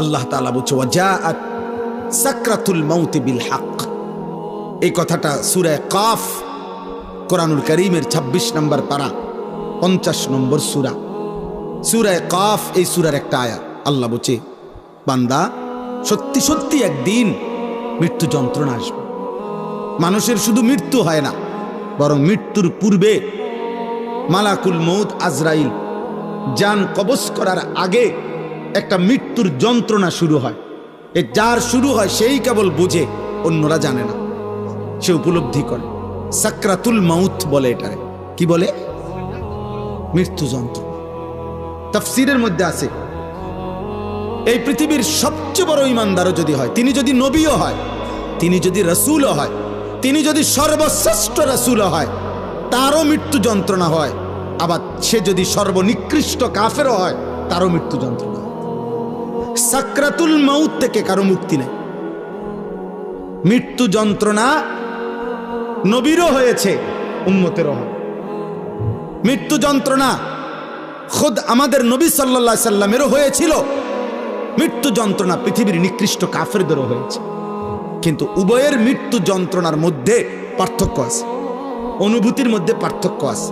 আল্লাহ তাআলা বলছে ওয়াজাআত সাকরাতুল মাউত বিল হক। এই কথাটা সূরা কাফ কোরআনুল কারীমের 26 নম্বর পারা 50 নম্বর সূরা, সূরা কাফ এই সূরার একটা আয়াত। আল্লাহ বলছে বান্দা সত্যি সত্যি একদিন মৃত্যু যন্ত্রণা আসবে। মানুষের শুধু মৃত্যু হয় না, বরং মৃত্যুর পূর্বে মালাকুল মউত আজরাইল জান কবজ করার আগে একটা মৃত্যুর যন্ত্রণা শুরু হয়। এ যার শুরু হয় সেই কেবল বুঝে, অন্যরা জানে না, সে উপলব্ধি করে। সাকরাতুল মাউত বলে এটারে। কি বলে? মৃত্যু যন্ত্রণা। তাফসীরের মধ্যে আছে এই পৃথিবীর সবচেয়ে বড় ঈমানদারও যদি হয়, তিনি যদি নবীও হয়, তিনি যদি রাসূলও হয়, তিনি যদি সর্বশ্রেষ্ঠ রাসূলও হয়, তারও মৃত্যু যন্ত্রণা হয়। আবার সে যদি সর্বনিকৃষ্ট কাফেরও হয়, তারও মৃত্যু যন্ত্রণা হয়। সাকরাতুল মাউত থেকে কারো মুক্তি নেই। মৃত্যু যন্ত্রণা নবীরও হয়েছে, উম্মতেরও হয়। মৃত্যু যন্ত্রণা খুদ আমাদের নবী সাল্লাল্লাহু আলাইহি সাল্লামেরও হয়েছিল। মৃত্যু যন্ত্রণা পৃথিবীর নিকৃষ্ট কাফেরদেরও হয়েছে। কিন্তু উভয়ের মৃত্যু যন্ত্রণার মধ্যে পার্থক্য আছে, অনুভূতির মধ্যে পার্থক্য আছে।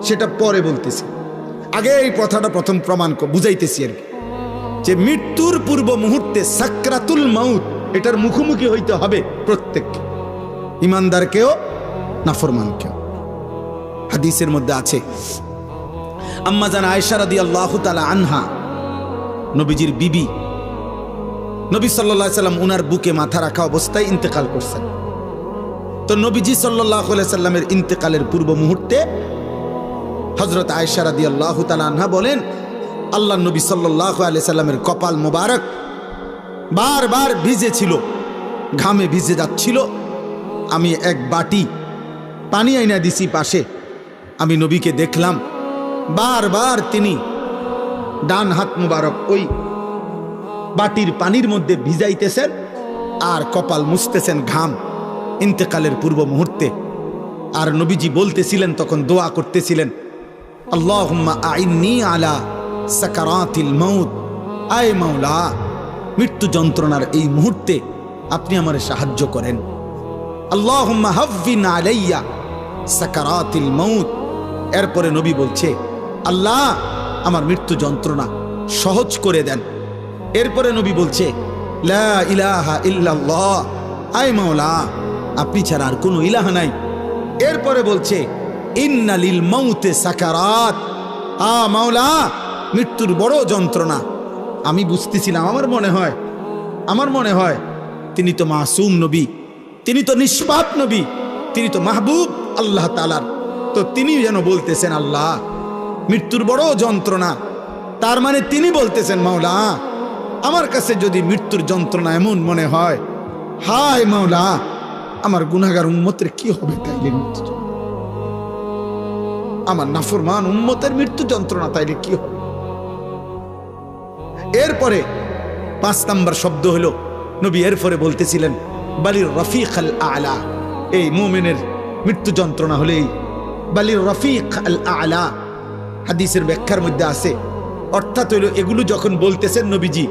সেটা পরে বলতেছি, আগে এই কথাটা প্রথম প্রমাণ বুঝাইতেছি আর কি, যে মৃত্যুর পূর্ব মুহূর্তে সাকরাতুল মাউত এটার মুখোমুখি হইতে হবে প্রত্যেককে, ঈমানদারকেও নাফরমানকেও। হাদিসের মধ্যে আছে আম্মা জান আয়েশা রাদিয়াল্লাহু তাআলা আনহা, নবীজির বিবি, নবী সাল্লাল্লাহু আলাইহি সাল্লাম উনার বুকে মাথা রাখা অবস্থায় ইন্তেকাল করছেন। তো নবীজি সাল্লাল্লাহু আলাইহি সাল্লামের ইন্তেকালের পূর্ব মুহূর্তে হযরত আয়েশা রাদিয়াল্লাহু তাআলা আনহা বলেন, আল্লাহর নবী সাল্লাল্লাহু আলাইহি সাল্লামের কপাল মোবারক বারবার ভিজে ছিল, ঘামে ভিজে যাচ্ছিল। আমি এক বাটি পানি আইনা দিছি পাশে, আমি নবীকে দেখলাম বারবার তিনি ডান হাত মুবারক ওই বাটির পানির মধ্যে ভিজাইতেছেন আর কপাল মুছতেছেন ঘাম, ইন্তেকালের পূর্ব মুহূর্তে। আর নবীজি বলতেছিলেন, তখন দোয়া করতেছিলেন, আল্লাহুম্মা আইন্নি আলা সাকারাতিল মাউত, আয় মাওলা মৃত্যু যন্ত্রণার এই মুহূর্তে আপনি আমার সাহায্য করেন। আল্লাহুম্মা হাফিন আলাইয়া সাকারাতিল মাউত। এরপরে নবী বলছে, আল্লাহ আমার মৃত্যু যন্ত্রণা সহজ করে দেন। এরপরে নবী বলছে, লা ইলাহা ইল্লাল্লাহ, আয় মাওলা আপনি ছাড়া আর কোনো ইলাহা নাই। এরপরে বলছে, ইন্না লিল মাউতে সাকারাত, মাওলা মৃত্যুর বড় যন্ত্রণা। আমি বুঝতেছিলাম, আমার মনে হয় তিনি তো মাসুম নবী, তিনি তো নিষ্পাপ নবী, তিনি তো মাহবুব আল্লাহ তাআলার। তো তিনি যেন বলতেছেন আল্লাহ মৃত্যুর বড় যন্ত্রণা, তার মানে তিনি বলতেছেন মাওলা আমার কাছে যদি মৃত্যুর যন্ত্রণা এমন মনে হয়, হায় মাওলা আমার গুনাহগার উম্মতের কি হবে তাইলে মৃত্যু, আমার নাফরমান উম্মতের মৃত্যু যন্ত্রণা তাইলে কি হবে। এরপরে 5 নম্বর শব্দ হলো নবী এরপরে বলতেছিলেন বালির রফিক আল আলা, এই মুমিনের মৃত্যু যন্ত্রণা হলেই বালির রফিক আল আলা। হাদিসের ব্যাখ্যার মধ্যে আছে, অর্থাৎ হইল এগুলো যখন বলতেছেন নবীজি,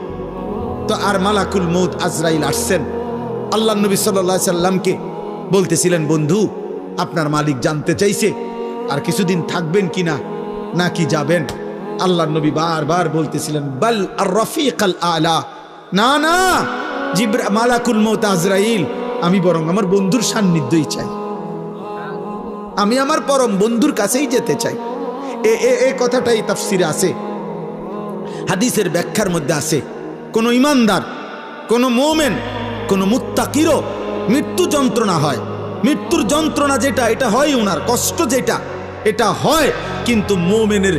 তো আর মালাকুল মউত আজরাইল আসছেন আল্লাহ নবী সাল্লাল্লাহু আলাইহি সাল্লামকে বলতেছিলেন, বন্ধু আপনার মালিক জানতে চাইছে আর কিছুদিন থাকবেন কিনা নাকি যাবেন। আল্লাহ নবী বারবার বলতেছিলেন বাল আর রফিক আল আলা, না না মালাকুল মউত আজরাইল, আমি বরং আমার বন্ধুর সান্নিধ্যই চাই, আমি আমার পরম বন্ধুর কাছেই যেতে চাই। এই কথাটাই তাফসিরে আছে। হাদিসের ব্যাখ্যার মধ্যে আছে, কোন ঈমানদার, কোন মুমিন, কোন মুত্তাকিরও মৃত্যু যন্ত্রণা হয়। মৃত্যুর যন্ত্রণা যেটা, এটা হয় ওনার কষ্ট যেটা, এটা হয়। কিন্তু মুমিনের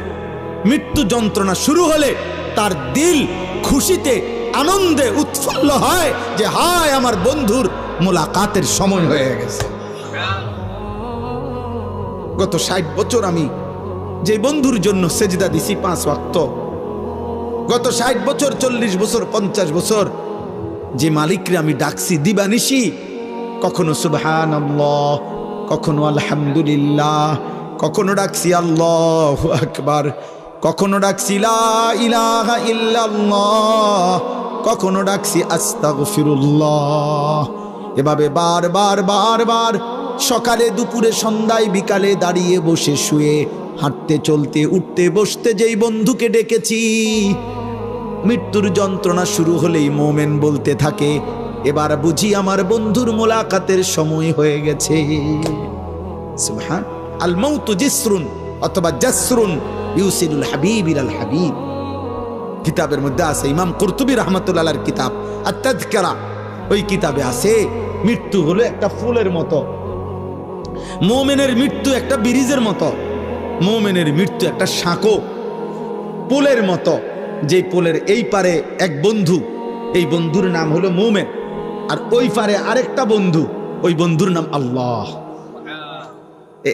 মৃত্যু যন্ত্রণা শুরু হলে তার দিল খুশিতে আনন্দে উৎফুল্ল হয় যে হায় আমার বন্ধুর মোলাকাতের সময় হয়ে গেছে। গত 60 বছর আমি যে বন্ধুর জন্য সেজদা দিছি 5 ওয়াক্ত, গত 60 বছর, 40 বছর, 50 বছর যে মালিকরে আমি ডাকছি দিবানিশি, কখনো সুবহানাল্লাহ, কখনো আলহামদুলিল্লাহ, কখনো ডাকছি আল্লাহু আকবার, কখনো ডাকছি লা ইলাহা ইল্লাল্লাহ, কখনো ডাকছি আস্তাগফিরুল্লাহ। এভাবে বারবার বারবার সকালে দুপুরে সন্ধ্যায় বিকালে দাঁড়িয়ে বসে শুয়ে হাঁটতে চলতে উঠতে বসতে যেই বন্ধুকে ডেকেছি, মৃত্যুর যন্ত্রণা শুরু হলেই মোমেন বলতে থাকে, এবার বুঝি আমার বন্ধুর মোলাকাতের সময় হয়ে গেছে। সুবহান আল মাউতু জিসরুন অথবা জাসরুন ইউসিলুল হাবিব ইলাল হাবিব। কিতাবের মধ্যে আছে, ইমাম কুরতুবী রাহমাতুল্লাহ আলাইহির কিতাব আত-তাযকিরা, ওই কিতাবে আছে মৃত্যু হলো একটা ফুলের মতো, মুমিনের মৃত্যু একটা ব্রিজের মতো, মুমিনের মৃত্যু একটা সাঁকো পোলের মতো, যে পোলের এই পারে এক বন্ধু, এই বন্ধুর নাম হলো মুমিন, আর ওই পারে আরেকটা বন্ধু, ওই বন্ধুর নাম আল্লাহ।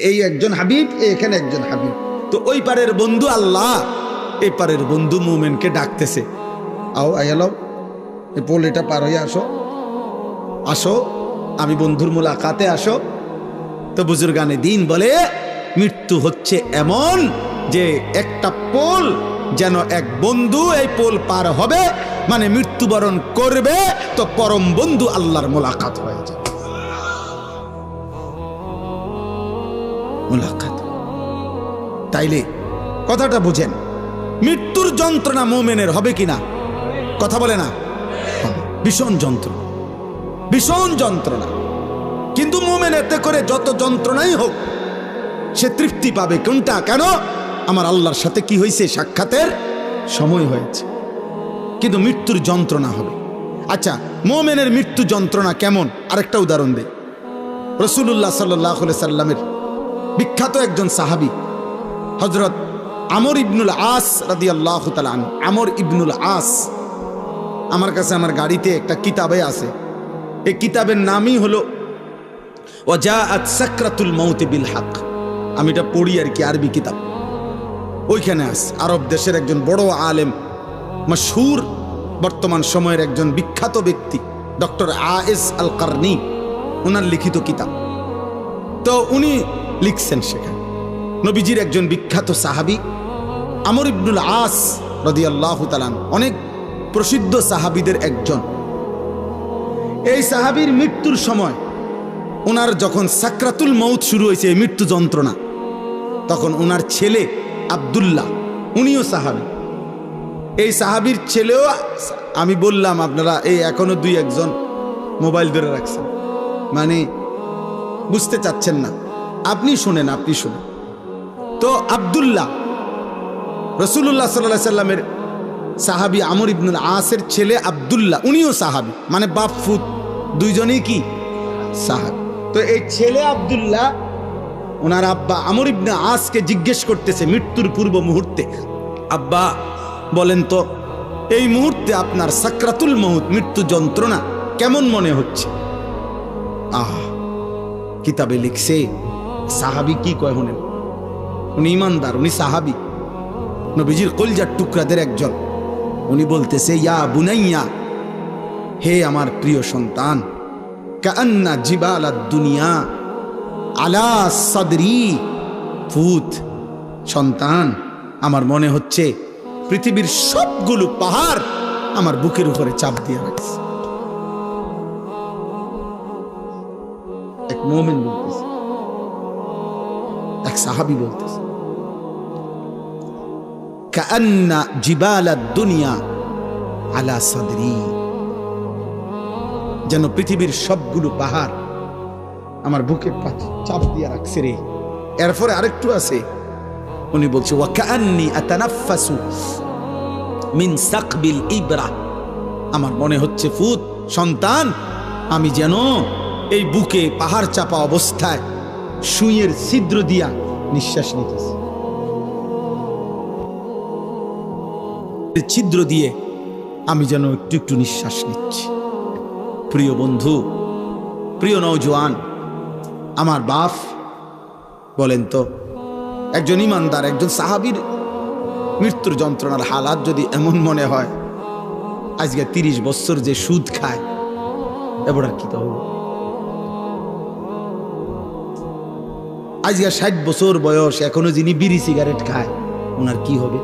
এই একজন হাবিব, এখানে একজন হাবিব। তো ওই পারের বন্ধু আল্লাহ, এই পারের বন্ধু মুমিনকে ডাকতেছে, আও আয়ালো এই পোল এটা পার হয়ে আসো, আসো আমি বন্ধুর মুলাকাতে আসো। তো বুজুর্গানে দিন বলে মৃত্যু হচ্ছে এমন যে একটা পোল, যেন এক বন্ধু এই পোল পার হবে মানে মৃত্যুবরণ করবে, তো পরম বন্ধু আল্লাহর মুলাকাত হয়ে যাবে। মুলাকাত, তাইলে কথাটা বুঝেন, মৃত্যুর যন্ত্রণা মুমিনের হবে কিনা? কথা বলে না, ভীষণ যন্ত্রণা, ভীষণ যন্ত্রণা। কিন্তু মুমিন এতে করে যত যন্ত্রণাই হোক সে তৃপ্তি পাবে। কোনটা? কেন? আমার আল্লাহর সাথে কি হয়েছে? সাক্ষাতের সময় হয়েছে। কিন্তু মৃত্যুর যন্ত্রণা হবে। আচ্ছা, মুমিনের মৃত্যু যন্ত্রণা কেমন? আরেকটা উদাহরণ দেই। রাসূলুল্লাহ সাল্লাল্লাহু আলাইহি সাল্লামের বিখ্যাত একজন সাহাবী হযরত আমর ইবনুল আস রাদিয়াল্লাহু তাআলা আনহু। আমর ইবনুল আস, আমার কাছে আমার গাড়িতে একটা কিতাবে আছে, এই কিতাবের নামই হলো ওয়াজাআত সাকরাতুল মাউত বিল হক। আমি এটা পড়ি আর কি, আরবি কিতাব। ওইখানে আছে আরব দেশের একজন বড় আলেম, মশহুর বর্তমান সময়ের একজন বিখ্যাত ব্যক্তি, ডক্টর আয়েস আল কারনি, ওনার লিখিত কিতাব। তো উনি লিখছেন সেখানে নবীজির একজন বিখ্যাত সাহাবী আমর ইবনুল আস রাদিয়াল্লাহু তাআলা, অনেক প্রসিদ্ধ সাহাবীদের একজন। এই সাহাবীর মৃত্যুর সময়, ওনার যখন সাকরাতুল মউত শুরু হয়েছে, এই মৃত্যু যন্ত্রণা, তখন ওনার ছেলে আব্দুল্লাহ, উনিও সাহাবী। এই সাহাবীর ছেলেও, আমি বললাম আপনারা এই এখনো দুই একজন মোবাইল ধরে রাখছেন, মানে বুঝতে চাচ্ছেন না। আপনি শুনেন, আপনি শুনেন। তো আব্দুল্লাহ রাসূলুল্লাহ সাল্লাল্লাহু আলাইহি সাল্লামের সাহাবী আমর ইবনুল আসের ছেলে আব্দুল্লাহ, উনিও সাহাবী, মানে বাপ ফুত দুইজনেই কি সাহাবী। তো এই ছেলে আব্দুল্লাহ ওনার আব্বা আমর ইবনে আসকে জিজ্ঞেস করতেছে মৃত্যুর পূর্ব মুহূর্তে, আব্বা বলেন তো এই মুহূর্তে আপনার সাকরাতুল মউত, মৃত্যু যন্ত্রণা কেমন মনে হচ্ছে? কিতাবে লিখছে সাহাবী কি কয় শুনেন, উনি ইমানদার, উনি সাহাবী, নবীজির কলিজার টুকরাদের একজন। উনি বলতেছে, ইয়া বুনাইয়া, হে আমার প্রিয় সন্তান, কান্না জিবালাদ দুনিয়া আলা সাদরি ফুত, সন্তান আমার মনে হচ্ছে পৃথিবীর সবগুলো পাহাড় আমার বুকের উপরে চাপ দিয়ে রাখছে। এক মুমিন বলতেছে, এক সাহাবী বলতেছে, কান্না জিবালাদ দুনিয়া আলা সাদরি, যেন পৃথিবীর সবগুলো পাহাড় আমার বুকে চাপ দিয়ে রাখছে রে। এরপরে আরেকটু আছে, উনি বলছে ওয়া কান্নি আতানাফাসু মিন সাকবিল ইবরা, আমার মনে হচ্ছে ফুত সন্তান আমি যেন এই বুকে পাহাড় চাপা অবস্থায় সুইয়ের ছিদ্র দিয়া নিঃশ্বাস নিতেছি, ছিদ্র দিয়ে আমি যেন একটু একটু নিঃশ্বাস নিচ্ছি। প্রিয় বন্ধু, প্রিয় নওজোয়ান, আমার বাপ বলেন তো, একজন ইমানদার, একজন সাহাবীর মৃত্যুর যন্ত্রণার হালাত যদি এমন মনে হয়, আজকে 30 বছর যে সুদ খায়, এবার কি তো হবে? আজকে 60 বছর বয়স, এখনো যিনি বিড়ি সিগারেট খায়, ওনার কি হবে?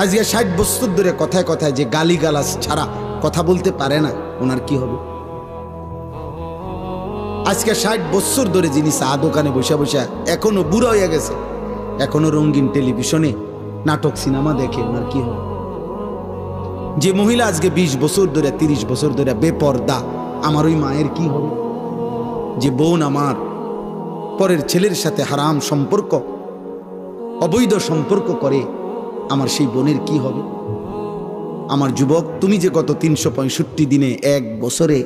আজকে 60 বছর ধরে কথায় কথায় যে গালিগালাজ ছাড়া কথা বলতে পারে না, ওনার কি হবে? আজকে 60 বছর ধরে যিনি চা দোকানে বসে বসে এখনো বুড়া হয়ে গেছে, এখনো রঙিন টেলিভিশনে নাটক সিনেমা দেখে, ওনার কি হবে? যে মহিলা আজকে 20 বছর ধরে 30 বছর ধরে বেপর্দা, আমার ওই মায়ের কি হবে? যে বোন আমার পরের ছেলের সাথে হারাম সম্পর্ক, অবৈধ সম্পর্ক করে, আমার সেই বোনের কি হবে? আমার যুবক, তুমি যে গত 365 দিনে 1 বছরে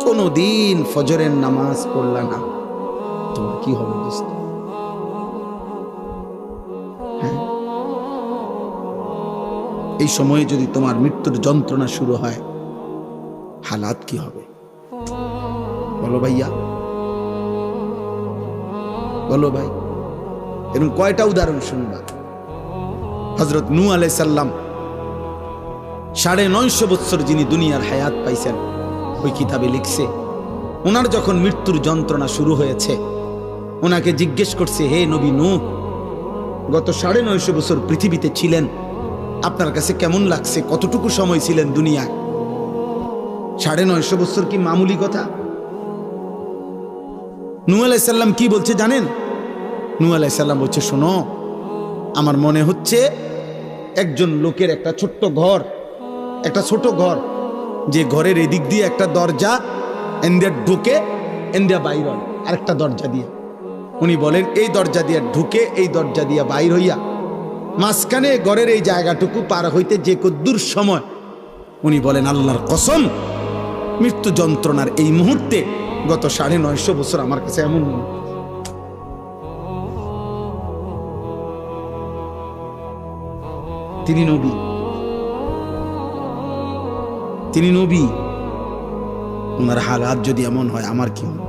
কোনো দিন ফজরের নামাজ পড়লা না, তোমার কি হবে দোস্ত? হ্যাঁ, এই সময়ে যদি তোমার মৃত্যুর যন্ত্রণা শুরু হয়, হালাত কি হবে? বলো ভাইয়া, বলো ভাই। এরকম কয়টা উদাহরণ শুনবা? হযরত নূহ আলাইহিস সালাম 950 বছর যিনি দুনিয়ার হায়াত পাইছেন, ওই কিতাবে লিখছে, ওনার যখন মৃত্যুর যন্ত্রণা শুরু হয়েছে, ওনাকে জিজ্ঞেস করছে, হে নবী নূহ, গত 950 বছর পৃথিবীতে ছিলেন, আপনার কাছে কেমন লাগছে? কতটুকু সময় ছিলেন দুনিয়ায়? 950 বছর কি মামুলি কথা? নূহ আলাইহিস সালাম কি বলছে জানেন? নূহ আলাইহিস সালাম বলছে, শোনো, আমার মনে হচ্ছে একজন লোকের একটা ছোট্ট ঘর, একটা ছোট ঘর, যে ঘরের এদিক দিয়ে একটা দরজা, এন্দিয়া ঢুকে এন্দিয়া বাইর হয় আরেকটা দরজা দিয়ে। উনি বলেন এই দরজা দিয়ে ঢুকে এই দরজা দিয়ে বাইর হইয়া মাঝখানে ঘরের এই জায়গাটুকু পার হইতে যে কদ্দুর সময়, উনি বলেন আল্লাহর কসম, মৃত্যু যন্ত্রণার এই মুহূর্তে গত 950 বছর আমার কাছে এমন মনে। তিনি নবী, তিনি নবী, ওনার হালাত যদি এমন হয়, আমার কি হবে?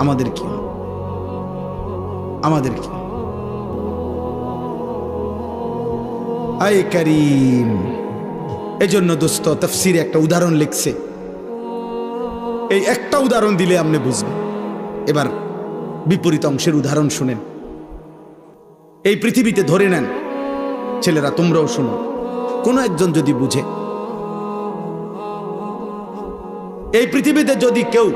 আমাদের কি হবে? আমাদের কি? আয় করিম। এজন্য দোস্ত তাফসীরে একটা উদাহরণ লিখছে, এই একটা উদাহরণ দিলে আপনি বুঝবেন। এবার বিপরীত অংশের উদাহরণ শুনেন। এই পৃথিবীতে ধরে নেন, ছেলেরা তোমরাও শোনো, কোনো একজন যদি বুঝে, এই পৃথিবীতে যদি কেউ,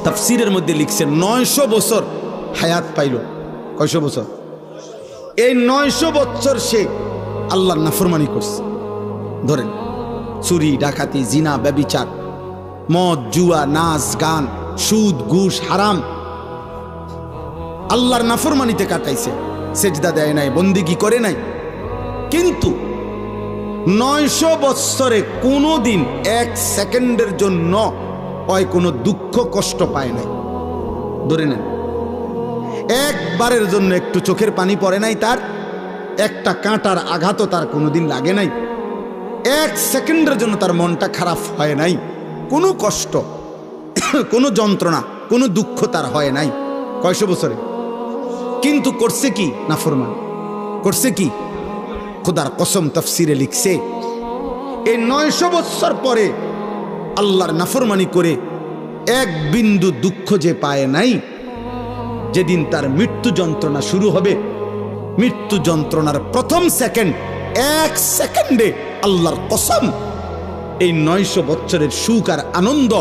তাফসীরের মধ্যে লিখছে 900 বছর হায়াত পাইল। কয়শো বছর? এই 900 বছর সে আল্লাহর নাফরমানি করছে। ধরেন চুরি, ডাকাতি, জিনা, ব্যভিচার, মদ, জুয়া, নাচ, গান, সুদ, ঘুষ, হারাম, আল্লাহর নাফরমানিতে কাটাইছে। সেজদা দেয় নাই, বন্দিগি করে নাই, কিন্তু 900 বৎসরে কোনো দিন 1 সেকেন্ডের জন্য ওই কোনো দুঃখ কষ্ট পায় নাই। ধরে নেন একবারের জন্য একটু চোখের পানি পড়ে নাই তার, একটা কাঁটার আঘাতও তার কোনোদিন লাগে নাই, 1 সেকেন্ডের জন্য তার মনটা খারাপ হয় নাই, কোনো কষ্ট, কোনো যন্ত্রণা, কোনো দুঃখ তার হয় নাই। কয়শো বছরে? কিন্তু করছে কি? নাফরমান করছে কি? খোদার কসম তাফসীরে লিখছে, এই 900 বছর পরে আল্লাহর নাফরমানি করে 1 বিন্দু দুঃখ যে পায় নাই, যেদিন তার মৃত্যু যন্ত্রণা শুরু হবে, মৃত্যু যন্ত্রণার প্রথম সেকেন্ড, 1 সেকেন্ডে আল্লাহর কসম এই 900 বছরের সুখ আর আনন্দ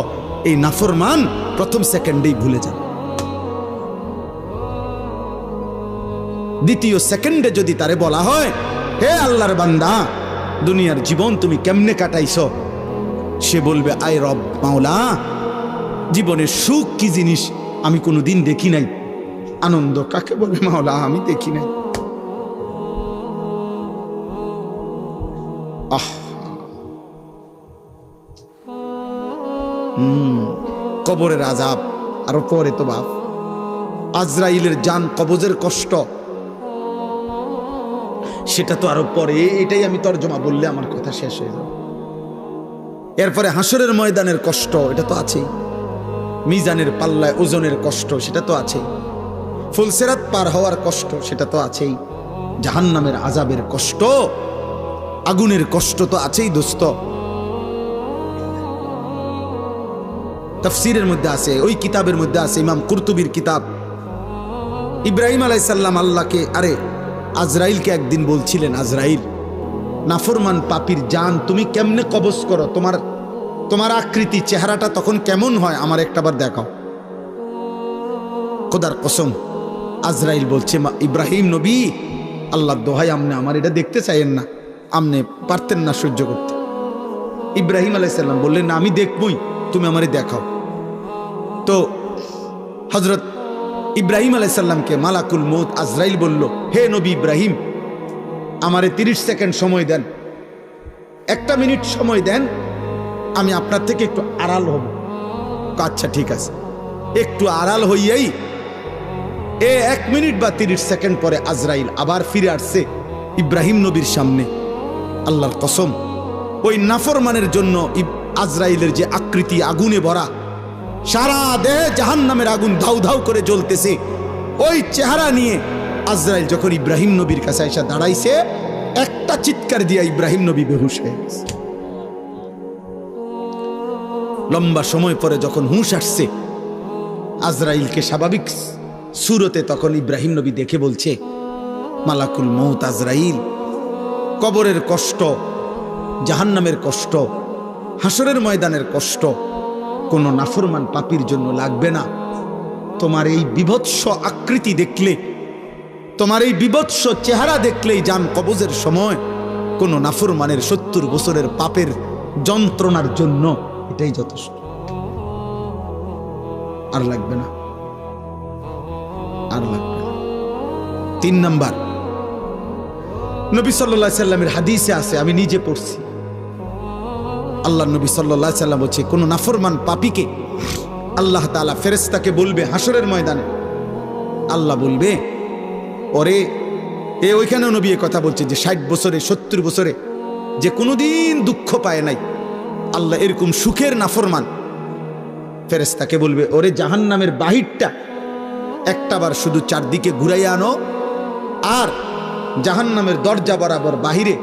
এই নাফরমান প্রথম সেকেন্ডেই ভুলে যান। দ্বিতীয় সেকেন্ডে যদি তারে বলা হয়, হে আল্লাহর বান্দা, দুনিয়ার জীবন তুমি কেমনে কাটাইছো, সে বলবে, আয় রব মাওলা, জীবনের সুখ কি জিনিস আমি কোনোদিন দেখি নাই, আনন্দ কাকে বলে মাওলা আমি দেখি নাই। আহ, কবরের আযাব, আরো পরে তো বাপ আজরাইলের জান কবজের কষ্ট, সেটা তো আরো পরে, এটাই আমি তর্জমা বললে আমার কথা শেষ হয়ে যাবে। এরপরে হাসরের ময়দানের কষ্ট, এটা তো আছেই, মিজানের পাল্লায় ওজনের কষ্ট, সেটা তো আছেই, ফুলসিরাত পার হওয়ার কষ্ট, সেটা তো আছেই, জাহান্নামের আযাবের কষ্ট, আগুনের কষ্ট তো আছেই দোস্ত। তাফসীরের মধ্যে আছে, ওই কিতাবের মধ্যে আছে, ইমাম কুরতুবীর কিতাব, ইব্রাহিম আলাইহিস সালাম আল্লাহকে, আরে আজরাইলকে একদিন বলছিলেন, আজরাইল, নাফরমান পাপীর জান তুমি কেমনে কবজ করো, তোমার আকৃতি চেহারাটা তখন কেমন হয় আমার একটাবার দেখাও। খোদার কসম, আজরাইল বলছে, ইব্রাহিম নবী, আল্লাহ দোহাই আমনে আমার এটা দেখতে চাইেন না, আমনে পারতেন না সহ্য করতে। ইব্রাহিম আলাইহিস সালাম বললেন, না আমি দেখবই, তুমি আমারে দেখাও। তো হযরত ইব্রাহিম আলাইহিস সালামকে মালাকুল মউত আজরাইল বলল, হে নবী ইব্রাহিম, আমারে 30 সেকেন্ড সময় দেন, 1 মিনিট সময় দেন, আমি আপনার থেকে একটু আড়াল হব। আচ্ছা ঠিক আছে। একটু আড়াল হইয়াই 1 মিনিট বা 30 সেকেন্ড পরে আজরাইল আবার ফিরে আসছে ইব্রাহিম নবীর সামনে। আল্লাহর কসম, ওই নাফরমানের জন্য আজরাইলের যে আকৃতি আগুনে ভরা, সারা দেহে জাহান্নামের আগুন ধাউ ধাউ করে জ্বলতেছে, ওই চেহারা নিয়ে আজরাইল যখন ইব্রাহিম নবীর কাছে এসে দাঁড়াইছে, একটা চিৎকার দিয়া ইব্রাহিম নবী বেহুশ হয়ে গেছে। লম্বা সময় পরে যখন হুঁশ আসছে আজরাইলকে স্বাভাবিক সুরতে, তখন ইব্রাহিম নবী দেখে বলছে, মালাকুল মউত আজরাইল, কবরের কষ্ট, জাহান্নামের কষ্ট, হাসরের ময়দানের কষ্ট কোনো নাফরমান পাপীর জন্য লাগবে না। তোমার এই বিভৎস আকৃতি দেখলে, তোমার এই বিভৎস চেহারা দেখলেই জান কবজের সময় কোনো নাফরমানের 70 বছরের পাপের যন্ত্রণার জন্য এটাই যথেষ্ট, আর লাগবে না, আর লাগবে না। 3 নাম্বার, নবী সাল্লাল্লাহু আলাইহি সাল্লামের হাদিসে আছে, আমি নিজে পড়ছি, আল্লাহ নবী সাল্লাল্লাহু আলাইহি সাল্লাম বলছে, কোন নাফরমান পাপীকে আল্লাহ তাআলা ফেরেশতাকে বলবে হাসরের ময়দানে, আল্লাহ বলবে, ওরে ওইখানেও নবী কথা বলছে যে 60 বছরে 70 বছরে যে কোনোদিন দুঃখ পায় নাই, আল্লাহ এরকম সুখের নাফরমান, ফেরেশতাকে বলবে, ওরে জাহান্নামের বাহিরটা একটাবার শুধু চারদিকে ঘুরাইয়া আনো, আর জাহান্নামের দরজা বরাবর বাহিরে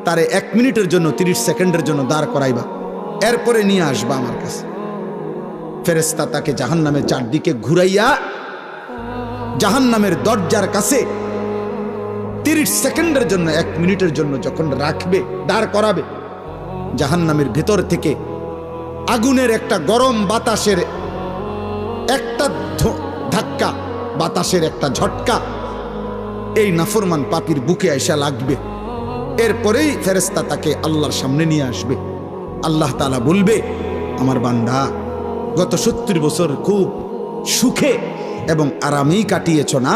তারে 1 মিনিটের জন্য 30 সেকেন্ডের জন্য দাঁড় করাইবা, এরপরে নিয়ে আসবা আমার কাছে। ফেরেশতা তাকে জাহান্নামের চারদিকে ঘুরাইয়া জাহান্নামের দরজার কাছে 30 সেকেন্ডের জন্য, 1 মিনিটের জন্য যখন রাখবে, দাঁড় করাবে, জাহান্নামের ভেতর থেকে আগুনের একটা গরম বাতাসের একটা ধাক্কা, বাতাসের একটা ঝটকা এই নাফরমান পাপীর বুকে আইসা লাগবে। এরপরেই ফেরেশতা তাকে আল্লাহর সামনে নিয়ে আসবে। আল্লাহ তাআলা বলবে, আমার বান্দা গত 70 বছর খুব সুখে এবং আরামেই কাটিয়েছ না?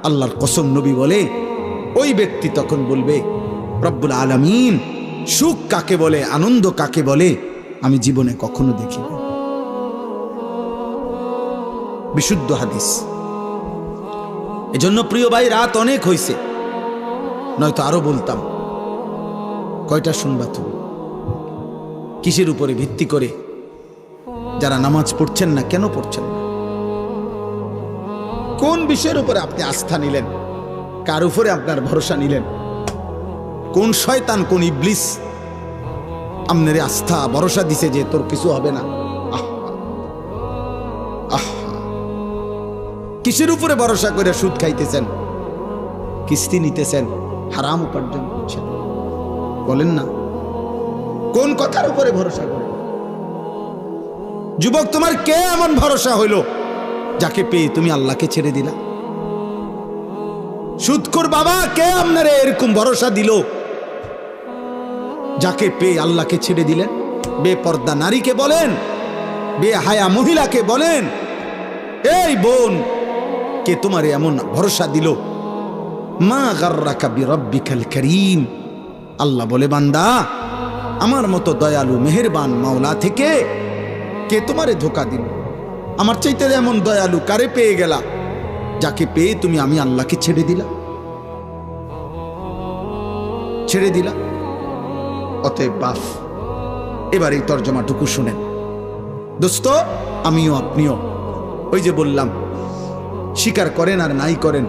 আল্লাহর কসম, নবী বলে, ওই ব্যক্তি তখন বলবে, রব্বুল আলামিন, সুখ কাকে বলে, আনন্দ কাকে বলে আমি জীবনে কখনো দেখিনি। বিশুদ্ধ হাদিস। এজন্য প্রিয় ভাই, রাত অনেক হয়েছে, নয়তো আরো বলতাম। কয়টা শুনবা তুমি? কিসের উপরে ভিত্তি করে যারা নামাজ পড়ছেন না, কেন পড়ছেন না? কোন বিষয়ের উপরে আপনি আস্থা নিলেন? কার উপরে আপনার ভরসা নিলেন? কোন শয়তান, কোন ইবলিস আপনার আস্থা ভরসা দিছে যে তোর কিছু হবে না? কিসের উপরে ভরসা করে সুদ খাইতেছেন, কিস্তি নিতেছেন, হারাম উপার্জন করছেন? বলেন না, কোন কথার উপরে ভরসা করে? যুবক, তোমার কে এমন ভরসা হইল যাকে পেয়ে তুমি আল্লাহকে ছেড়ে দিলা? সুদখোর বাবা, কে আপনারে এরকম ভরসা দিল যাকে পেয়ে আল্লাহকে ছেড়ে দিলেন? বেপর্দা নারীকে বলেন, বেহায়া মহিলাকে বলেন, এই বোন, কে তোমারে এমন ভরসা দিল? মা গাররাকা বিরাব্বিকাল কারীম। আল্লাহ বলে, বান্দা, আমার মতো দয়ালু মেহেরবান মাওলা থেকে কে তোমারে ধোঁকা দিল? আমার চাইতে এমন দয়ালু কারে পেয়ে গেলা যাকে পেয়ে তুমি আমি আল্লাহকে ছেড়ে দিলা? ছেড়ে দিলা। অতএব বাপ, এবার এই তর্জমাটুকু শুনেন দোস্ত, আমিও আপনিও। ওই যে বললাম, স্বীকার করেন আর নাই করেন,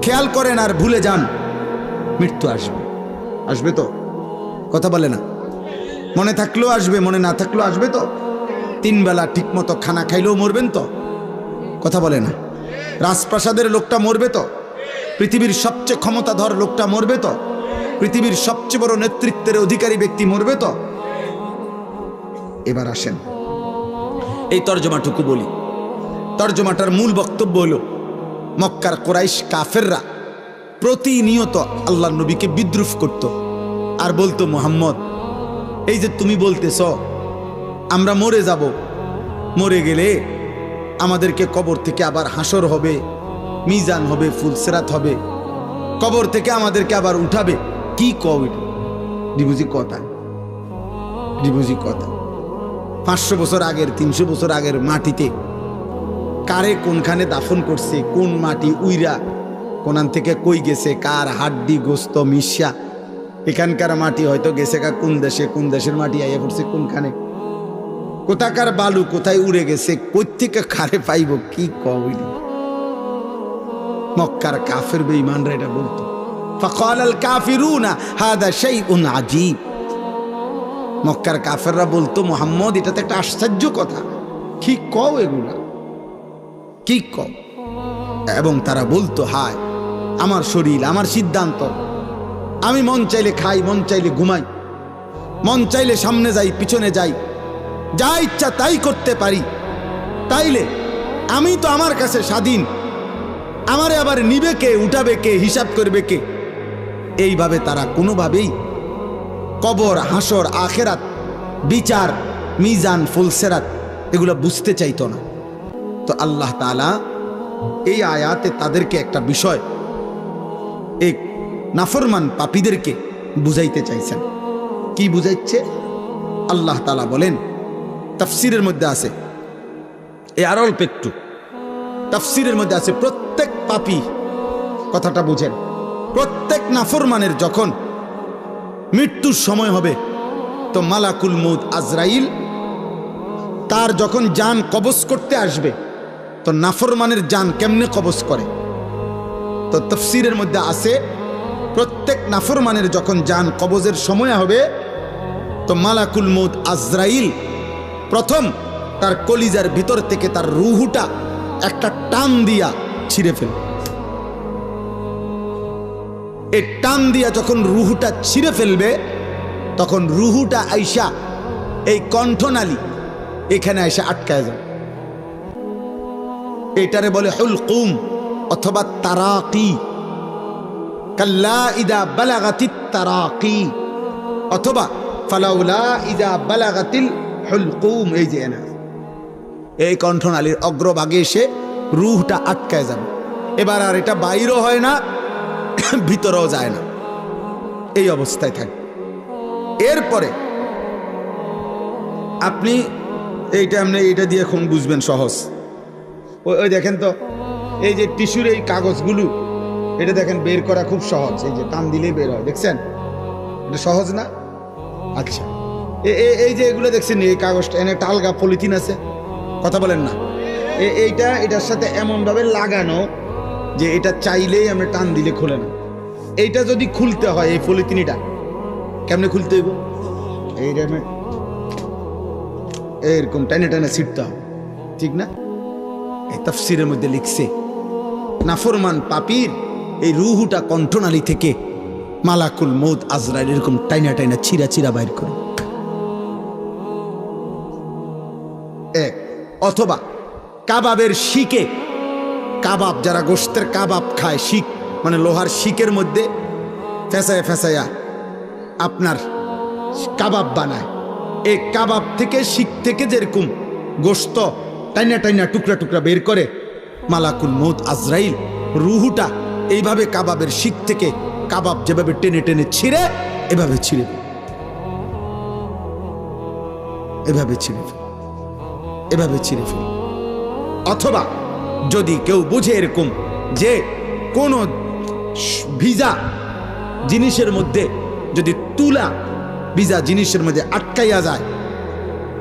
খেয়াল করেন আর ভুলে যান, মৃত্যু আসবে। আসবে তো? কথা বলে না? মনে থাকলেও আসবে, মনে না থাকলেও আসবে তো? 3 বেলা ঠিক মতো খানা খাইলেও মরবেন তো? কথা বলে না? রাজপ্রাসাদের লোকটা মরবে তো? পৃথিবীর সবচেয়ে ক্ষমতাধর লোকটা মরবে তো? পৃথিবীর সবচেয়ে বড় নেতৃত্বের অধিকারী ব্যক্তি মরবে তো? এবার আসেন এই তর্জমাটুকু বলি। তর্জমাটার মূল বক্তব্য হলো, মক্কার কুরাইশ কাফেররা প্রতিনিয়ত আল্লাহর নবীকে বিদ্রুপ করত আর বলতো, মুহাম্মদ, এই যে তুমি বলতেছ আমরা মরে যাব, মরে গেলে আমাদেরকে কবর থেকে আবার হাসর হবে, মিজান হবে, ফুলসেরাত হবে, কবর থেকে আমাদেরকে আবার উঠাবে, কি কও এটা? ডিবুজি কথা, ডিবুজি কথা। 500 বছর আগের, 300 বছর আগের মাটিতে কারে কোনখানে দাফন করছে, কোন মাটি উইরা কোনান থেকে কই গেছে, কার হাড্ডি গোস্ত মিশা, এখানকার মাটি হয়তো গেছে কোন দেশে, কোন দেশের মাটি আইয়া পড়ছে কোনখানে, কোথাকার বালু কোথায় উড়ে গেছে, কই থেকে কারে পাইব, কি কইল? মক্কার কাফের বেঈমানরা এটা বলতো। ফাকালাল কাফিরুনা হাদা শাইউন আজীব। মক্কার কাফেররা বলতো, মুহাম্মদ, এটা তো একটা আশ্চর্য কথা, কি কও এগুলা, কি কও? এবং তারা বলতো, হায় আমার শরীর, আমার সিদ্ধান্ত, আমি মন চাইলে খাই, মন চাইলে ঘুমাই, মন চাইলে সামনে যাই, পিছনে যাই, যা ইচ্ছা তাই করতে পারি, তাইলে আমি তো আমার কাছে স্বাধীন, আমারে আবার নিবে কে, উঠাবে কে, হিসাব করবে কে? এইভাবে তারা কোনোভাবেই কবর, হাসর, আখেরাত, বিচার, মিজান, ফুলসেরাত এগুলো বুঝতে চাইতো না। তো আল্লাহ তাআলা এই আয়াতে তাদেরকে একটা বিষয়, এক নাফরমান পাপীদেরকে বুঝাইতে চাইছেন। কি বুঝাইছে? আল্লাহ তাআলা বলেন, তাফসীরের মধ্যে আছে, এই আর অল্প একটু তাফসীরের মধ্যে আছে, প্রত্যেক পাপী, কথাটা বুঝেন, প্রত্যেক নাফরমানের যখন মৃত্যুর সময় হবে, তো মালাকুল মউত আজরাইল তার যখন জান কবজ করতে আসবে, তো নাফরমানের জান কেমনে কবজ করে? তো তাফসীরের মধ্যে আছে, প্রত্যেক নাফরমানের যখন জান কবজের সময় হবে, তো মালাকুল মউত আজরাইল প্রথম তার কলিজার ভিতর থেকে তার রুহুটা একটা টান দিয়া ছিঁড়ে ফেলবে। এই টান দিয়া যখন রুহুটা ছিঁড়ে ফেলবে, তখন রুহুটা আইসা এই কণ্ঠনালী এখানে আইসা আটকায় যায়। এটারে বলে হুলকুম অথবা তারাকি, কাল্লা ইদা বালাগাতিত তারাকি, অথবা ফালাউলা ইদা বালাগাতিল হুলকুম। এই যে এই কণ্ঠনালীর অগ্রভাগে এসে রুহটা আটকায় যাবে, এবার আর এটা বাইরও হয় না, ভিতরেও যায় না, এই অবস্থায় থাকে। এরপরে আপনি এইটা দিয়ে এখন বুঝবেন সহজ। ওই দেখেন তো, এই যে টিস্যুর এই কাগজগুলো, এটা দেখেন বের করা খুব সহজ, এই যে টান দিলেই বের হয়, দেখছেন? এটা সহজ না? আচ্ছা, এই যে এগুলো দেখছেন, এই কাগজটা এনে একটা আলগা পলিথিন আছে, কথা বলেন না, এটার সাথে এমনভাবে লাগানো যে এটা চাইলেই আমরা টান দিলে খুলে না। এইটা যদি খুলতে হয়, এই পলিথিনটা কেমনে খুলতে হইব? এইটা এরকম টানে টানে ছিটতে হবে, ঠিক না? এই তাফসীরের মধ্যে লিখছে, নাফরমান পাপীর এই রুহুটা কণ্ঠনালী থেকে মালাকুল মউত আজরাইল এরকম টাইনা টাইনা ছিঁড়া ছিঁড়া বাইর করে। অথবা কাবাবের শিকে, কাবাব, যারা গোশতের কাবাব খায়, শিক মানে লোহার শিকের মধ্যে ফেসায়া ফেসায়া আপনার কাবাব বানায়, এই কাবাব থেকে, শিক থেকে যেরকম গোশত টাইনা টাইনা টুকরা টুকরা বের করে, মালাকুল মউত আজরাইল রুহুটা এইভাবে কাবাবের শিক থেকে কাবাব যেভাবে টেনে টেনে ছিঁড়ে, এভাবে ছিঁড়ে, এভাবে ছিঁড়ে ফেলে, এভাবে ছিঁড়ে ফেলে। অথবা যদি কেউ বুঝে এরকম যে কোন ভিজা জিনিসের মধ্যে, যদি তুলা ভিজা জিনিসের মধ্যে আটকাইয়া যায়,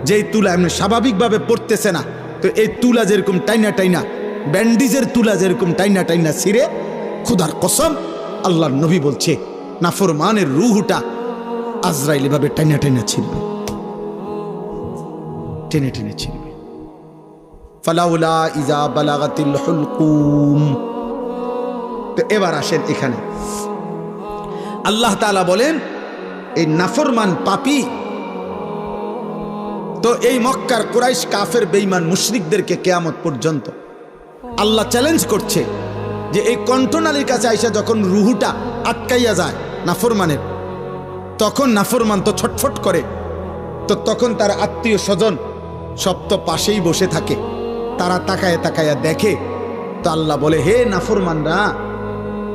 যেই তুলা এমনি স্বাভাবিকভাবে পড়তেছে না, তো এই তুলা যেরকম টাইনা টাইনা, ব্যান্ডিজের তুলা যেরকম টাইনা টাইনা ছিঁড়ে, খুদার কসম আল্লাহর নবী বলছে, নাফরমানের রুহুটা আজরাইল এভাবে টাইনা টাইনা ছিঁড়বে, টেনে টেনে ছিঁড়বে। ফালাউলা ইজা বালাগাতিল হুলকুম, তো এবার আসেন এখানে আল্লাহ তাআলা বলেন এই নাফরমান পাপী, তো এই মক্কার কুরাইশ কাফের বেঈমান মুশরিকদেরকে কিয়ামত পর্যন্ত আল্লাহ চ্যালেঞ্জ করছে যে এই কণ্ঠনালীর কাছে আইসা যখন রুহুটা আটকাইয়া যায় নাফরমানের, তখন নাফরমান তো ছটফট করে, তো তখন তার আত্মীয় স্বজন সব তো পাশেই বসে থাকে, তারা তাকায় তাকায়া দেখে। তো আল্লাহ বলে, হে নাফরমানরা,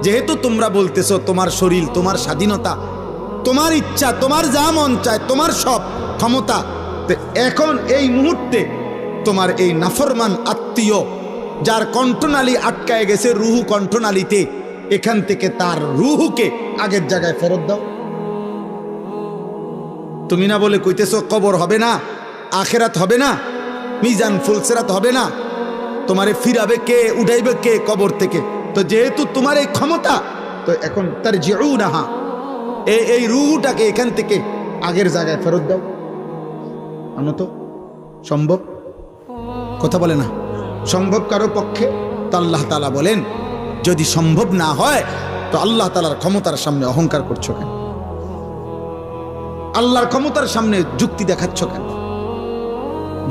যেহেতু তোমরা বলতেছো তোমার শরীর, তোমার স্বাধীনতা, তোমার ইচ্ছা, তোমার যা মন চায়, তোমার সব ক্ষমতা, তো এখন এই মুহূর্তে তোমার এই নাফরমান আত্মীয় যার কণ্ঠনালী আটকায় গেছে রুহু কণ্ঠনালীতে, এখান থেকে তার রুহুকে আগের জায়গায় ফেরত দাও। তুমি না বলে কইতেছো কবর হবে না, আখেরাত হবে না, মিজান ফুলসেরাত হবে না, তোমারে ফিরাবে কে, উঠাইবে কে কবর থেকে? তো যেহেতু তোমার এই ক্ষমতা, তো এখন তার জিউনাহা, এই রুহুটাকে এখান থেকে আগের জায়গায় ফেরত দাও। আনো তো সম্ভব? কথা বলে না সম্ভব কারো পক্ষে? তো আল্লাহ তাআলা বলেন, যদি সম্ভব না হয় তো আল্লাহ তাআলার ক্ষমতার সামনে অহংকার করছো কেন? আল্লাহর ক্ষমতার সামনে যুক্তি দেখাচ্ছ কেন?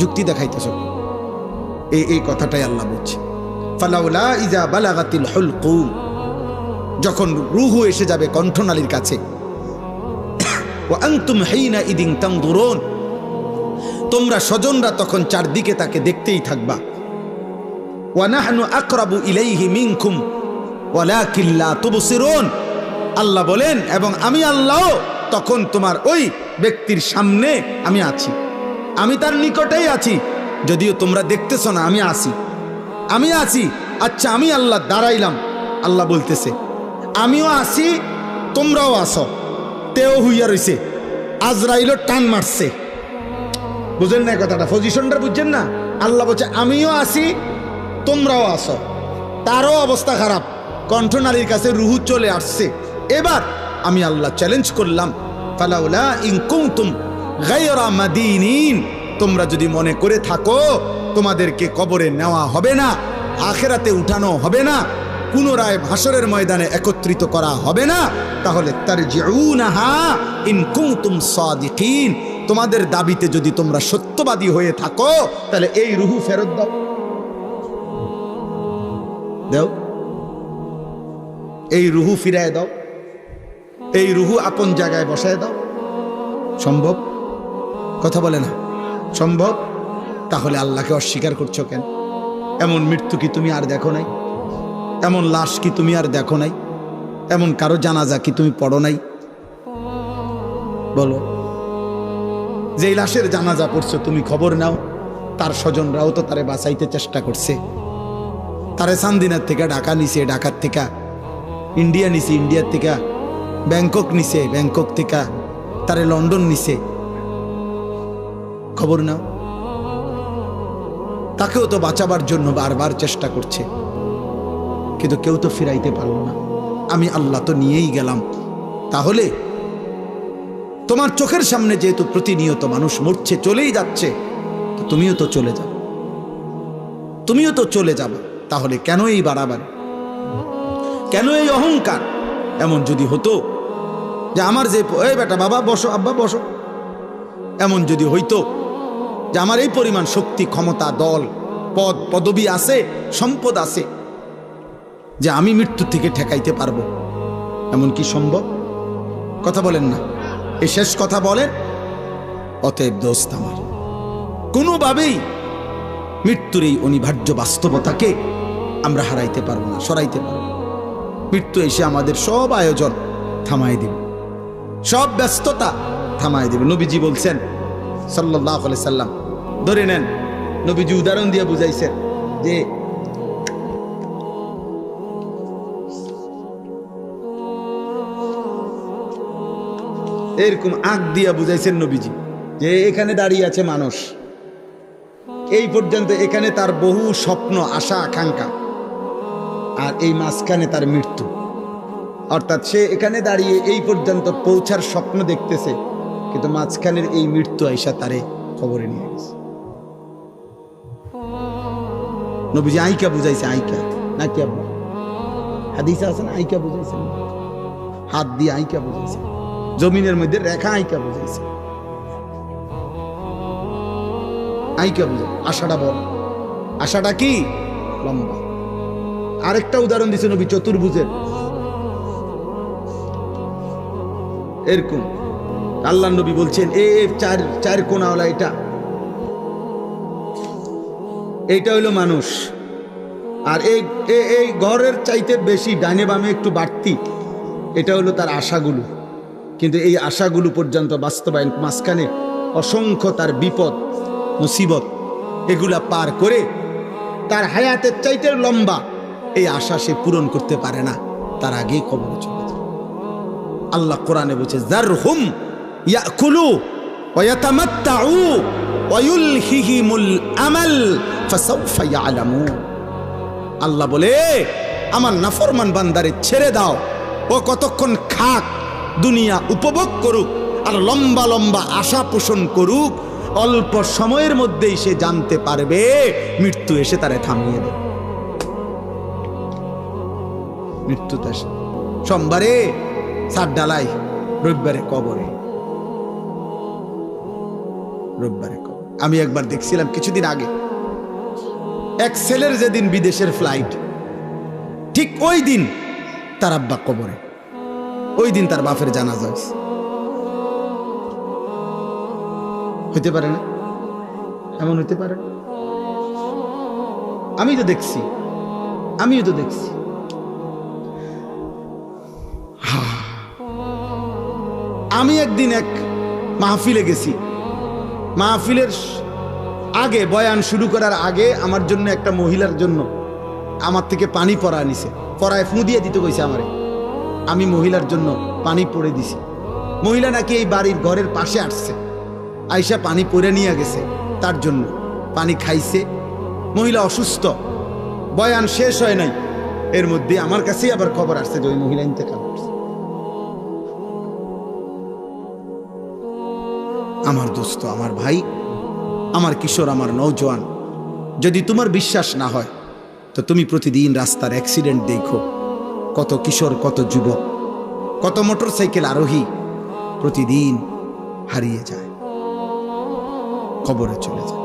যুক্তি দেখাইতেছ, এই কথাটাই আল্লাহ বলছে। ফালাউলা ইজা বালাগাতিল হুলকুম, যখন রূহ এসে যাবে কণ্ঠনালীর কাছে, ওয়া আনতুম হিনা ইদিন তানজুরুন, তোমরা স্বজনরা তখন চারদিকে তাকে দেখতেই থাকবা। ওয়া নাহনু আকরাবু ইলাইহি মিনকুম ওয়ালাকিন লা তুবসিরুন, আল্লাহ বলেন, এবং আমি আল্লাহ তখন তোমার ওই ব্যক্তির সামনে আমি আছি, আমি তার নিকটেই আছি, যদিও তোমরা দেখতেছ না, আমি আছি। আচ্ছা, আমি আল্লাহ দাঁড়াইলাম, আল্লাহ বলতেছে আমিও আছি, তোমরাও আসো। তেও হইয়া রইছে, আজরাইলও টান মারছে। বুঝেন না কথাটা? পজিশনটা বুঝছেন না? আল্লাহ বলছে আমিও আছি, তোমরাও আসো। তারও অবস্থা খারাপ, কণ্ঠনালীর কাছে রুহু চলে আসছে। এবার আমি আল্লাহ চ্যালেঞ্জ করলাম, ফালাউলা ইন কুনতুম গায়রা মাদিনিন, তোমরা যদি মনে করে থাকো তোমাদেরকে কবরে নেওয়া হবে না, আখেরাতে উঠানো হবে না, পুনরায় হাসরের ময়দানে একত্রিত করা হবে না, তাহলে তারজিউনাহা ইন কুনতুম সাদিকিন, তোমাদের দাবিতে যদি তোমরা সত্যবাদী হয়ে থাকো তাহলে এই রুহু ফেরত দাও। এই রুহু ফিরায় দাও, এই রুহু আপন জায়গায় বসায় দাও। সম্ভব? কথা বলে না সম্ভব? তাহলে আল্লাহকে অস্বীকার করছো কেন? এমন মৃত্যু কি তুমি আর দেখো নাই? এমন লাশ কি তুমি আর দেখো নাই? এমন কারো জানাজা কি তুমি পড়ো নাই? বলো, যেই লাশের জানাজা পড়ছো তুমি খবর নাও, তার স্বজনরাও তো তারে বাঁচাইতে চেষ্টা করছে, তারে চান্দিনার থেকে ঢাকা নিছে, ঢাকার থেকে ইন্ডিয়া নিছে, ইন্ডিয়ার থেকে ব্যাংকক নিছে, ব্যাংকক থেকে তারে লন্ডন নিছে, খবর নাও। তাকেও তো বাঁচাবার জন্য বারবার চেষ্টা করছে, কিন্তু কেউ তো ফিরাইতে পারল না। আমি আল্লাহ তো নিয়েই গেলাম। তাহলে তোমার চোখের সামনে যেহেতু প্রতিনিয়ত মানুষ মরছে, চলেই যাচ্ছে, তো তুমিও তো চলে যাবে, তুমিও তো চলে যাবে। তাহলে কেন এই বাড়াবাড়ি, কেন এই অহংকার? এমন যদি হতো যে আমার যে এই বেটা বাবা বসো, আব্বা বসো, এমন যদি হইতো যে আমার এই পরিমাণ শক্তি, ক্ষমতা, দল, পদ, পদবী আছে, সম্পদ আছে, যে আমি মৃত্যু থেকে ঠেকাইতে পারবো, এমন কি সম্ভব? কথা বলেন না? এই শেষ কথা বলেন। অতএব দোস্ত আমার, কোনোভাবেই মৃত্যুর এই অনিবার্য বাস্তবতাকে আমরা হারাইতে পারবো না, সরাইতে পারবো। মৃত্যু এসে আমাদের সব আয়োজন থামাই দিবে, সব ব্যস্ততা থামাই দিবে। নবীজি বলছেন সাল্লাল্লাহু আলাইহি সাল্লাম, ধরে নেন, নবীজি উদাহরণ দিয়ে বুঝাইছেন যে এরকম আঁক দিয়া বুঝাইছেন নবীজি, যে এখানে দাঁড়িয়ে আছে মানুষ, এই পর্যন্ত এখানে তার বহু স্বপ্ন, আশা, আকাঙ্ক্ষা, আর এই মাঝখানে তার মৃত্যু। অর্থাৎ সে এখানে দাঁড়িয়ে এই পর্যন্ত পৌঁছার স্বপ্ন দেখতেছে, কিন্তু মাঝখানের এই মৃত্যু আইসা তারে খবরে নিয়ে গেছে। নবীজি আইকা বুঝাইছে, আইকা নাকি আব্বা? হাদিসে আছে না, আইকা বুঝাইছেন, হাত দিয়ে আইকা বুঝাইছেন, জমিনের মধ্যে রেখা আইকা বুঝাইছে, আইকা বুঝাই। আশাটা বড়, আশাটা কি লম্বা। আরেকটা উদাহরণ দিছে নবী চতুর্ভুজের, এরকম আল্লাহ নবী বলছেন চার কোনাওয়ালা এইটা হইলো মানুষ, আর এই ঘরের চাইতে বেশি ডানে বামে একটু বাড়তি, এটা হলো তার আশাগুলো। কিন্তু এই আশাগুলো পর্যন্ত বাস্তবায়ন, মাঝখানে অসংখ্য তার বিপদ মুসিবত, এগুলা পার করে তার হায়াতের চাইতে লম্বা এই আশা সে পূরণ করতে পারে না, তার আগেই কবরে চলে যায়। আল্লাহ কোরআনে বলছে যারহুম ইয়াকুলু ওয়া ইয়াতামাত্তাউ ওয়া ইউলহিহিমুল আমাল ফাসাউফা ইয়ালামুন। আল্লাহ বলে আমার নাফরমান বান্দারে ছেড়ে দাও, ও কতক্ষণ খাক, দুনিয়া উপভোগ করুক, আর লম্বা লম্বা আশা পোষণ করুক, অল্প সময়ের মধ্যেই সে জানতে পারবে মৃত্যু এসে তারে থামিয়ে দেবে। মৃত্যু তো সোমবারে সাত ডালাই, রবিবারে কবরে, রবিবারে কবর। আমি একবার দেখছিলাম কিছুদিন আগে, এক ছেলের যেদিন বিদেশের ফ্লাইট, ঠিক ওই দিন তার আব্বা কবরে, ওই দিন তার বাপের জানাজা হয়েছে। হইতে পারে না? এমন হইতে পারে? আমিও তো দেখছি। আমি একদিন এক মাহফিলে গেছি, মাহফিলের আগে, বয়ান শুরু করার আগে আমার জন্য একটা মহিলার জন্য আমার থেকে পানি পড়া নিছে, পড়ায় ফু দিয়ে দিতে কইছে আমারে। আমি মহিলার জন্য পানি পড়ে দিছি। মহিলা নাকি এই বাড়ির ঘরের পাশে আসছে, আইসা পানি পরে নিয়ে গেছে, তার জন্য পানি খাইছে। মহিলা অসুস্থ, বয়ান শেষ হয় নাই, এর মধ্যে আমার কাছেই আবার খবর আসছে যে ওই মহিলা ইন্তেকাল করছে। আমার দোস্ত, আমার ভাই, আমার কিশোর, আমার নওজোয়ান, যদি তোমার বিশ্বাস না হয় তো তুমি প্রতিদিন রাস্তার অ্যাক্সিডেন্ট দেখো, কত কিশোর, কত যুবক, কত মোটরসাইকেল আরোহী প্রতিদিন হারিয়ে যায়, কবরে চলে যায়।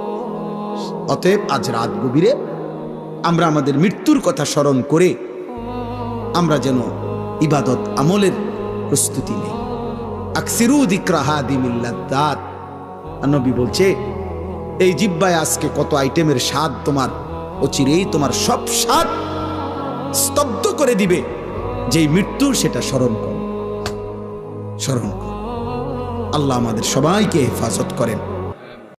অতএব আজ রাত গভীরে আমরা আমাদের মৃত্যুর কথা স্মরণ করে আমরা যেন ইবাদত আমলের প্রস্তুতি নেই। আকসিরু যিকরা হাদিমিল লাদ্দাত। নবী বলছে এই জিহ্বায় আজকে কত আইটেমের স্বাদ, তোমার অচিরেই তোমার সব স্বাদ স্তব্ধ করে দিবে। যেই মৃত্যু, সেটা স্মরণ করো, স্মরণ করো। আল্লাহ আমাদের সবাইকে হেফাজত করেন।